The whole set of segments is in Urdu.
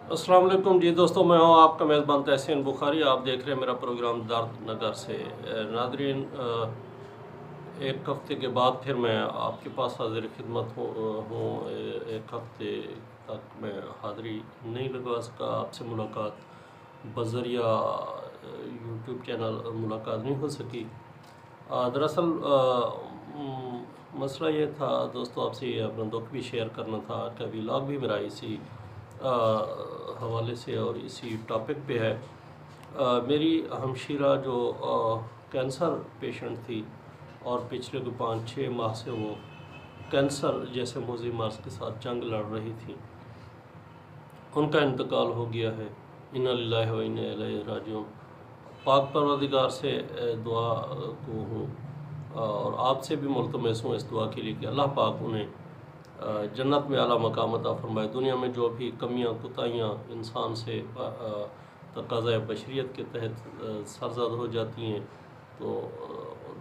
السلام علیکم جی دوستوں، میں ہوں آپ کا میزبان تحسین بخاری۔ آپ دیکھ رہے ہیں میرا پروگرام درد نگر سے۔ ناظرین، ایک ہفتے کے بعد پھر میں آپ کے پاس حاضر خدمت ہوں۔ ایک ہفتے تک میں حاضری نہیں لگا سکا، آپ سے ملاقات بذریعہ یوٹیوب چینل ملاقات نہیں ہو سکی۔ دراصل مسئلہ یہ تھا دوستو، آپ سے اپنا دکھ بھی شیئر کرنا تھا۔ آج کا ولاگ بھی میرا اسی حوالے سے اور اسی ٹاپک پہ ہے۔ میری ہمشیرہ جو کینسر پیشنٹ تھی اور پچھلے 5-6 ماہ سے وہ کینسر جیسے موذی مرض کے ساتھ جنگ لڑ رہی تھی، ان کا انتقال ہو گیا ہے۔ انا للہ و انا الیہ راجعون۔ پاک پروردگار سے دعا کو ہوں اور آپ سے بھی ملتمس ہوں اس دعا کے لیے کہ اللہ پاک انہیں جنت میں اعلیٰ مقام عطا فرمائے۔ دنیا میں جو بھی کمیاں کوتاہیاں انسان سے تقاضۂ بشریت کے تحت سرزد ہو جاتی ہیں، تو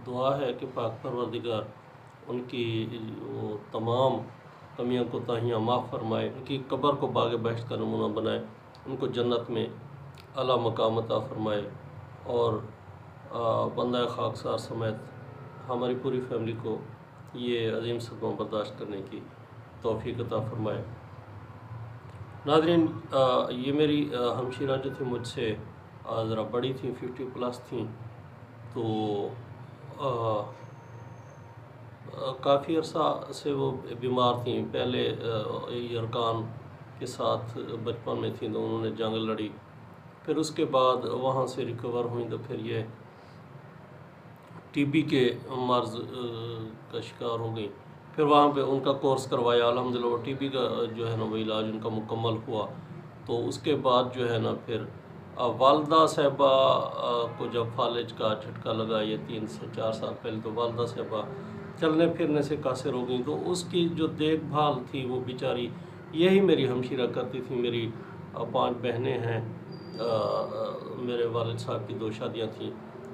دعا ہے کہ پاک پروردگار ان کی وہ تمام کمیاں کوتاہیاں معاف فرمائے، ان کی قبر کو باغ بہشت کا نمونہ بنائے، ان کو جنت میں اعلیٰ مقام عطا فرمائے اور بندہ خاکسار سمیت ہماری پوری فیملی کو یہ عظیم صدمہ برداشت کرنے کی توفیق عطا فرمائے۔ ناظرین، یہ میری ہمشیرہ جو تھی مجھ سے ذرا بڑی تھیں، 50+ تھیں، تو کافی عرصہ سے وہ بیمار تھیں۔ پہلے یرکان کے ساتھ بچپن میں تھیں تو انہوں نے جنگ لڑی، پھر اس کے بعد وہاں سے ریکور ہوئیں تو پھر یہ TB کے مرض کا شکار ہو گئیں۔ پھر وہاں پہ ان کا کورس کروایا، الحمدللہ وہ TB کا جو ہے نا وہ علاج ان کا مکمل ہوا۔ تو اس کے بعد جو ہے نا پھر والدہ صاحبہ کو جب فالج کا جھٹکا لگا، یہ 3 سے 4 سال پہلے، تو والدہ صاحبہ چلنے پھرنے سے قاصر ہو گئیں۔ تو اس کی جو دیکھ بھال تھی وہ بیچاری یہی میری ہمشیرہ کرتی تھی۔ میری 5 بہنیں ہیں، میرے والد صاحب کی 2 شادیاں تھیں،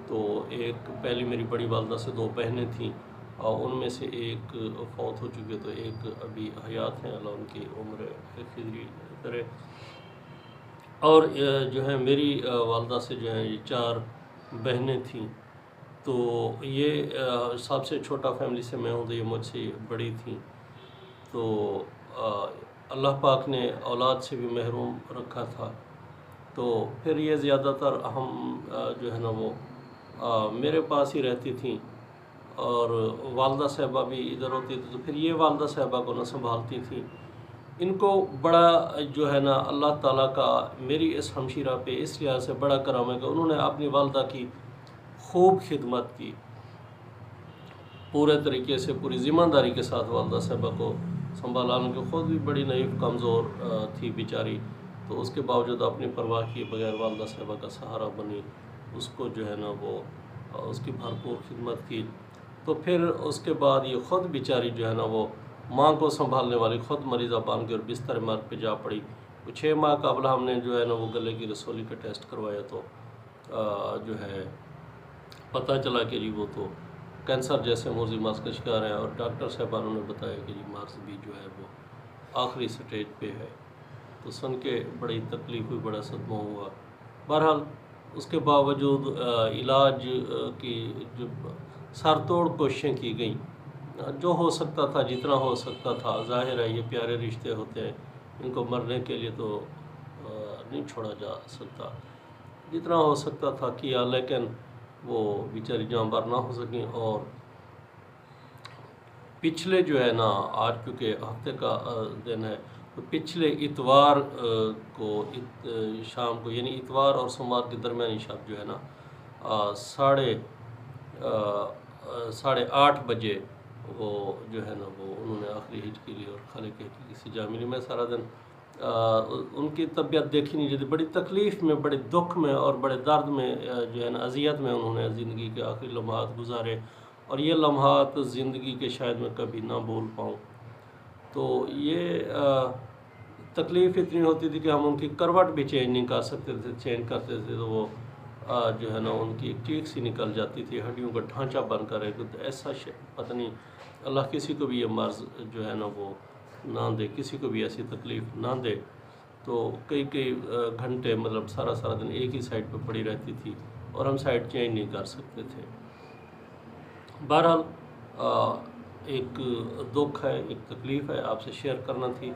تو ایک پہلی میری بڑی والدہ سے 2 بہنیں تھیں، اور ان میں سے ایک فوت ہو چکی ہے، تو ایک ابھی حیات ہیں، اللہ ان کی عمر خضری کرے۔ اور جو ہے میری والدہ سے جو ہے یہ 4 بہنیں تھیں، تو یہ سب سے چھوٹا فیملی سے میں ہوں، تو یہ مجھ سے بڑی تھیں۔ تو اللہ پاک نے اولاد سے بھی محروم رکھا تھا، تو پھر یہ زیادہ تر ہم جو ہے نا وہ میرے پاس ہی رہتی تھیں، اور والدہ صاحبہ بھی ادھر ہوتی تھی، تو پھر یہ والدہ صاحبہ کو نہ سنبھالتی تھیں۔ ان کو بڑا جو ہے نا اللہ تعالیٰ کا میری اس ہمشیرہ پہ اس لحاظ سے بڑا کرم ہے کہ انہوں نے اپنی والدہ کی خوب خدمت کی، پورے طریقے سے پوری ذمہ داری کے ساتھ والدہ صاحبہ کو سنبھالا۔ ان کی خود بھی بڑی نحیف کمزور تھی بیچاری، تو اس کے باوجود اپنی پرواہ کیے بغیر والدہ صاحبہ کا سہارا بنی، اس کو جو ہے نا وہ اس کی بھرپور خدمت کی۔ تو پھر اس کے بعد یہ خود بیچاری جو ہے نا وہ ماں کو سنبھالنے والی خود مریضہ بن گئی اور بستر مرگ پہ جا پڑی۔ 6 ماہ قبل ہم نے جو ہے نا وہ گلے کی رسولی کا ٹیسٹ کروایا، تو جو ہے پتہ چلا کہ جی وہ تو کینسر جیسے موذی مرض کا شکار ہے، اور ڈاکٹر صاحبانوں نے بتایا کہ جی مرض بھی جو ہے وہ آخری سٹیج پہ ہے۔ تو سن کے بڑی تکلیف ہوئی، بڑا صدمہ ہوا۔ بہرحال اس کے باوجود علاج کی جو سر توڑ کوششیں کی گئیں، جو ہو سکتا تھا، جتنا ہو سکتا تھا۔ ظاہر ہے یہ پیارے رشتے ہوتے ہیں، ان کو مرنے کے لیے تو نہیں چھوڑا جا سکتا، جتنا ہو سکتا تھا کیا، لیکن وہ بیچاری جاں بر نہ ہو سکیں۔ اور پچھلے جو ہے نا، آج کیونکہ ہفتے کا دن ہے، تو پچھلے اتوار کو شام کو، یعنی اتوار اور سوموار کے درمیانی شب جو ہے نا 8:30 بجے وہ جو ہے نا وہ انہوں نے آخری ہجکی لی اور خالق حقیقی سے جا ملی۔ میں سارا دن ان کی طبیعت دیکھی نہیں جاتی، بڑی تکلیف میں، بڑے دکھ میں اور بڑے درد میں جو ہے نا اذیت میں انہوں نے زندگی کے آخری لمحات گزارے، اور یہ لمحات زندگی کے شاید میں کبھی نہ بھول پاؤں۔ تو یہ تکلیف اتنی ہوتی تھی کہ ہم ان کی کروٹ بھی چینج نہیں کر سکتے تھے، چینج کرتے تھے تو وہ جو ہے نا ان کی ایک چیخ سی نکل جاتی تھی، ہڈیوں کا ڈھانچہ بن کر ہے۔ ایسا پتہ نہیں، اللہ کسی کو بھی یہ مرض جو ہے نا وہ نہ دے، کسی کو بھی ایسی تکلیف نہ دے۔ تو کئی گھنٹے مطلب سارا دن ایک ہی سائٹ پہ پڑی رہتی تھی اور ہم سائٹ چینج نہیں کر سکتے تھے۔ بہرحال ایک دکھ ہے، ایک تکلیف ہے، آپ سے شیئر کرنا تھی۔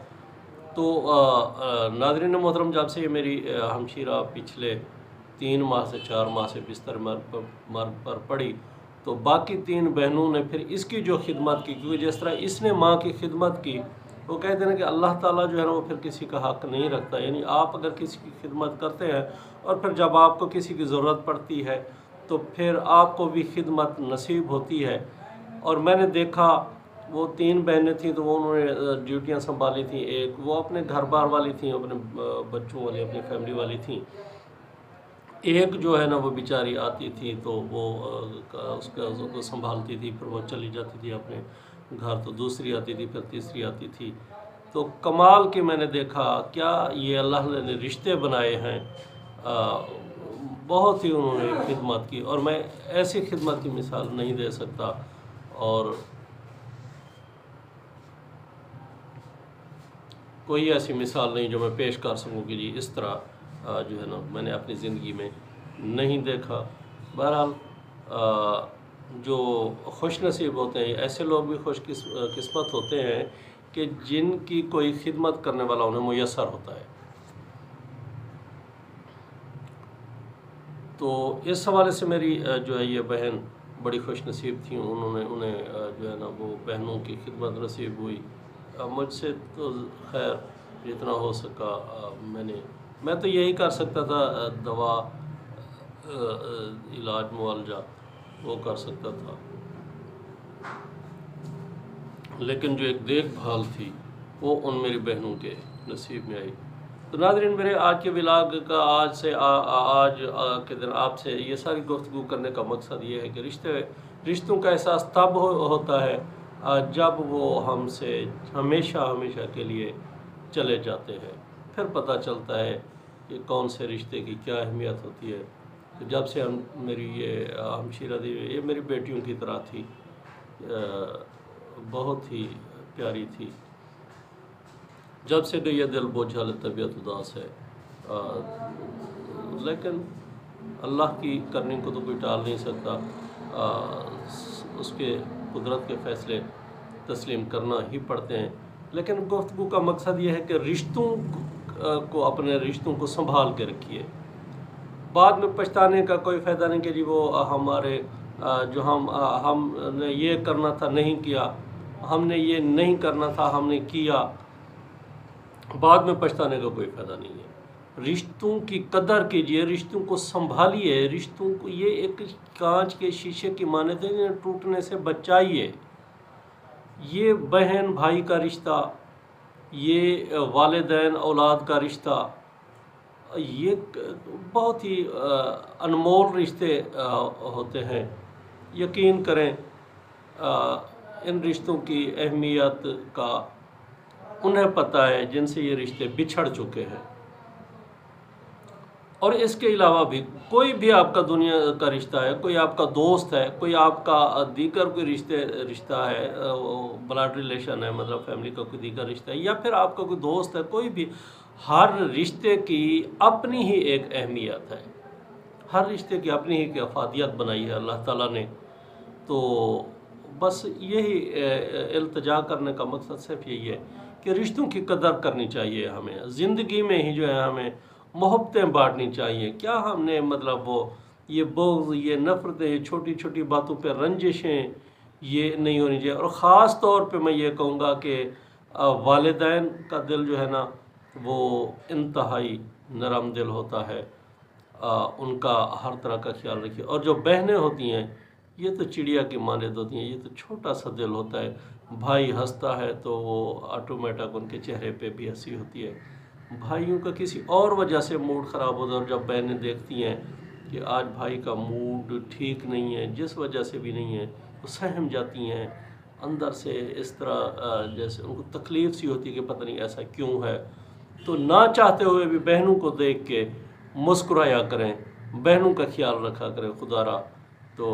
تو ناظرین محترم، جب سے یہ میری ہمشیرہ پچھلے 3 ماہ سے 4 ماہ سے بستر مرگ پر پڑی، تو باقی 3 بہنوں نے پھر اس کی جو خدمت کی، کیونکہ جس طرح اس نے ماں کی خدمت کی، وہ کہتے ہیں کہ اللہ تعالیٰ جو ہے نا وہ پھر کسی کا حق نہیں رکھتا۔ یعنی آپ اگر کسی کی خدمت کرتے ہیں اور پھر جب آپ کو کسی کی ضرورت پڑتی ہے تو پھر آپ کو بھی خدمت نصیب ہوتی ہے۔ اور میں نے دیکھا وہ 3 بہنیں تھیں تو وہ انہوں نے ڈیوٹیاں سنبھالی تھیں، ایک وہ اپنے گھر بار والی تھیں، اپنے بچوں والی، اپنی فیملی والی تھیں، ایک جو ہے نا وہ بیچاری آتی تھی تو وہ اس کو سنبھالتی تھی، پھر وہ چلی جاتی تھی اپنے گھر، تو دوسری آتی تھی، پھر تیسری آتی تھی۔ تو کمال کے میں نے دیکھا کیا یہ اللہ نے رشتے بنائے ہیں، بہت ہی انہوں نے خدمت کی، اور میں ایسی خدمت کی مثال نہیں دے سکتا، اور کوئی ایسی مثال نہیں جو میں پیش کر سکوں کہ جی اس طرح جو ہے نا میں نے اپنی زندگی میں نہیں دیکھا۔ بہرحال جو خوش نصیب ہوتے ہیں، ایسے لوگ بھی خوش قسمت ہوتے ہیں کہ جن کی کوئی خدمت کرنے والا انہیں میسر ہوتا ہے۔ تو اس حوالے سے میری جو ہے یہ بہن بڑی خوش نصیب تھیں، انہیں جو ہے نا وہ بہنوں کی خدمت نصیب ہوئی۔ مجھ سے تو خیر جتنا ہو سکا میں تو یہی کر سکتا تھا، دوا علاج معالجہ وہ کر سکتا تھا، لیکن جو ایک دیکھ بھال تھی وہ ان میری بہنوں کے نصیب میں آئی۔ تو ناظرین، میرے آج کے ولاگ کا آج کے دن آپ سے یہ ساری گفتگو کرنے کا مقصد یہ ہے کہ رشتوں کا احساس تب ہوتا ہے جب وہ ہم سے ہمیشہ کے لیے چلے جاتے ہیں، پھر پتہ چلتا ہے کہ کون سے رشتے کی کیا اہمیت ہوتی ہے۔ تو جب سے میری یہ ہمشیرہ دی، یہ میری بیٹیوں کی طرح تھی، بہت ہی پیاری تھی، جب سے گئی دل بوجھل طبیعت اداس ہے، لیکن اللہ کی کرنی کو تو کوئی ٹال نہیں سکتا، اس کے قدرت کے فیصلے تسلیم کرنا ہی پڑتے ہیں۔ لیکن گفتگو کا مقصد یہ ہے کہ اپنے رشتوں کو سنبھال کے رکھیے، بعد میں پچھتانے کا کوئی فائدہ نہیں کہ جی وہ ہمارے جو ہم نے یہ کرنا تھا نہیں کیا، ہم نے یہ نہیں کرنا تھا ہم نے کیا، بعد میں پچھتانے کا کوئی فائدہ نہیں ہے۔ رشتوں کی قدر کیجئے، رشتوں کو سنبھالیے، رشتوں کو یہ ایک کانچ کے شیشے کی مانند ہے، ٹوٹنے سے بچائیے۔ یہ بہن بھائی کا رشتہ، یہ والدین اولاد کا رشتہ، یہ بہت ہی انمول رشتے ہوتے ہیں۔ یقین کریں ان رشتوں کی اہمیت کا انہیں پتہ ہے جن سے یہ رشتے بچھڑ چکے ہیں۔ اور اس کے علاوہ بھی کوئی بھی آپ کا دنیا کا رشتہ ہے، کوئی آپ کا دوست ہے، کوئی آپ کا دیگر کوئی رشتہ ہے، بلڈ ریلیشن ہے، مطلب فیملی کا کوئی دیگر رشتہ ہے، یا پھر آپ کا کوئی دوست ہے، کوئی بھی، ہر رشتے کی اپنی ہی ایک اہمیت ہے، ہر رشتے کی اپنی ہی ایک افادیت بنائی ہے اللہ تعالیٰ نے۔ تو بس یہی التجا کرنے کا مقصد صرف یہی ہے کہ رشتوں کی قدر کرنی چاہیے ہمیں، زندگی میں ہی جو ہے ہمیں محبتیں بانٹنی چاہیے۔ کیا ہم نے مطلب یہ بغض، یہ نفرتیں، یہ چھوٹی چھوٹی باتوں پہ رنجشیں یہ نہیں ہونی چاہیے۔ اور خاص طور پہ میں یہ کہوں گا کہ والدین کا دل جو ہے نا وہ انتہائی نرم دل ہوتا ہے، ان کا ہر طرح کا خیال رکھیے۔ اور جو بہنیں ہوتی ہیں یہ تو چڑیا کی مانند ہوتی ہیں، یہ تو چھوٹا سا دل ہوتا ہے، بھائی ہنستا ہے تو وہ آٹومیٹک ان کے چہرے پہ بھی ہنسی ہوتی ہے۔ بھائیوں کا کسی اور وجہ سے موڈ خراب ہوتا ہے، اور جب بہنیں دیکھتی ہیں کہ آج بھائی کا موڈ ٹھیک نہیں ہے، جس وجہ سے بھی نہیں ہے، وہ سہم جاتی ہیں اندر سے، اس طرح جیسے ان کو تکلیف سی ہوتی ہے کہ پتہ نہیں ایسا کیوں ہے۔ تو نہ چاہتے ہوئے بھی بہنوں کو دیکھ کے مسکرایا کریں، بہنوں کا خیال رکھا کریں خدا را۔ تو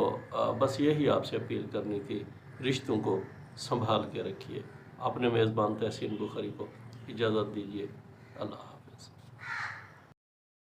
بس یہی آپ سے اپیل کرنی تھی، رشتوں کو سنبھال کے رکھیے۔ اپنے میزبان تحسین بخاری کو اجازت دیجیے، اللہ